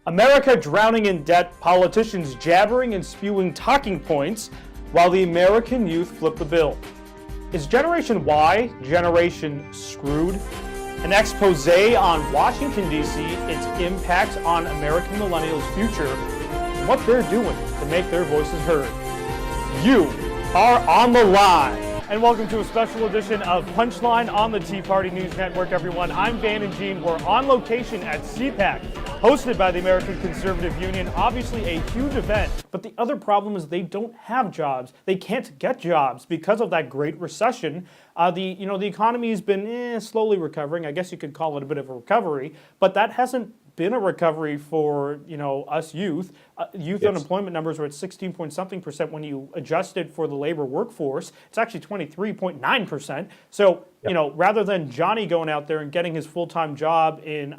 America drowning in debt, politicians jabbering and spewing talking points, while the American youth flip the bill. Is Generation Y Generation screwed? An expose on Washington, D.C., its impacts on American millennials' future, and what they're doing to make their voices heard. You are on the line. And welcome to a special edition of Punchline on the Tea Party News Network, everyone. I'm Vandon. We're on location at CPAC, hosted by the American Conservative Union. Obviously a huge event, but the other problem is they don't have jobs. They can't get jobs because of that Great Recession. The economy has been slowly recovering. I guess you could call it a bit of a recovery, but that hasn't been a recovery for us youth. Youth Yes. Unemployment numbers were at 16-point-something% when you adjusted for the labor workforce. It's actually 23.9%. So rather than Johnny going out there and getting his full-time job in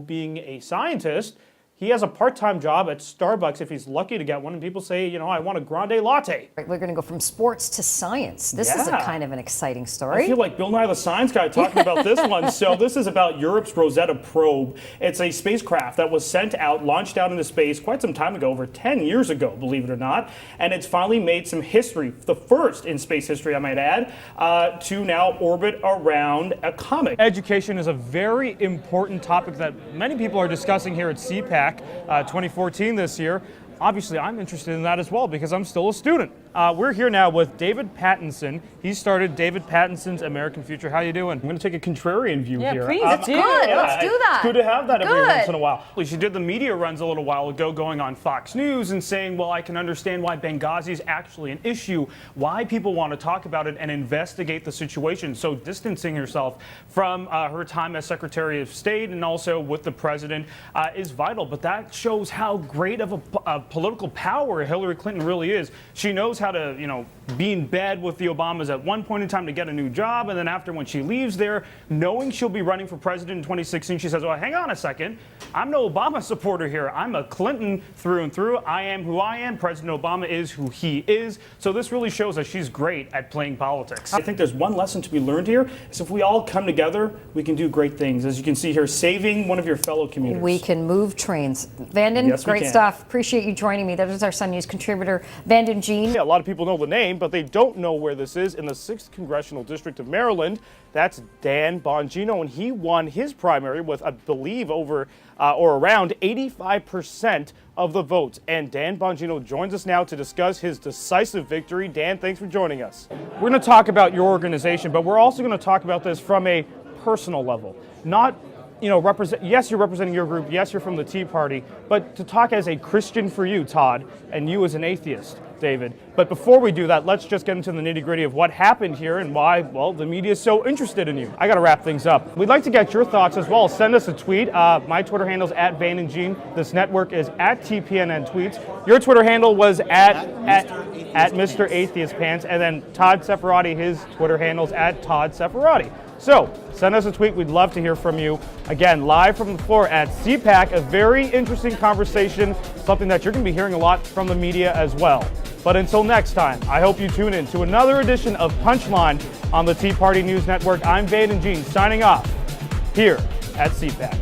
being a scientist, he has a part-time job at Starbucks if he's lucky to get one, and people say, I want a grande latte. Right, we're going to go from sports to science. This is a kind of an exciting story. I feel like Bill Nye the Science Guy talking about this one. So this is about Europe's Rosetta probe. It's a spacecraft that was sent out, launched out into space quite some time ago, over 10 years ago, believe it or not. And it's finally made some history, the first in space history, I might add, to now orbit around a comet. Education is a very important topic that many people are discussing here at CPAC 2014 this year. Obviously, I'm interested in that as well because I'm still a student. We're here now with David Pattinson. He started David Pattinson's American Future. How you doing? I'm going to take a contrarian view here. Yeah, please. It's good. Let's do that. It's good to have that every once in a while. She did the media runs a little while ago going on Fox News and saying, well, I can understand why Benghazi is actually an issue, why people want to talk about it and investigate the situation. So distancing herself from her time as Secretary of State and also with the president is vital. But that shows how great of a political power Hillary Clinton really is. She knows how to, be in bed with the Obamas at one point in time to get a new job, and then after when she leaves there, knowing she'll be running for president in 2016, she says, well, hang on a second. I'm no Obama supporter here. I'm a Clinton through and through. I am who I am. President Obama is who he is. So this really shows that she's great at playing politics. I think there's one lesson to be learned here, is if we all come together, we can do great things. As you can see here, saving one of your fellow commuters. We can move trains. Vandon, Yes, we great can. stuff. Appreciate you joining me. That is our Sun News contributor, Vandon. Yeah, a lot of people know the name, but they don't know where this is. In the 6th Congressional District of Maryland, that's Dan Bongino, and he won his primary with, I believe, over or around 85% of the votes. And Dan Bongino joins us now to discuss his decisive victory. Dan, thanks for joining us. We're going to talk about your organization, but we're also going to talk about this from a personal level. Not yes, you're representing your group. Yes, you're from the Tea Party. But to talk as a Christian for you, Todd, and you as an atheist, David. But before we do that, let's just get into the nitty-gritty of what happened here and why, well, the media is so interested in you. I got to wrap things up. We'd like to get your thoughts as well. Send us a tweet. My Twitter handle is @VandonGene. This network is @TPNN Tweets. Your Twitter handle was at Mr. Atheist Pants. And then Todd Seferati, his Twitter handle is @Todd Seferati. So, send us a tweet. We'd love to hear from you. Again, live from the floor at CPAC, a very interesting conversation, something that you're going to be hearing a lot from the media as well. But until next time, I hope you tune in to another edition of Punchline on the Tea Party News Network. I'm Vandon, signing off here at CPAC.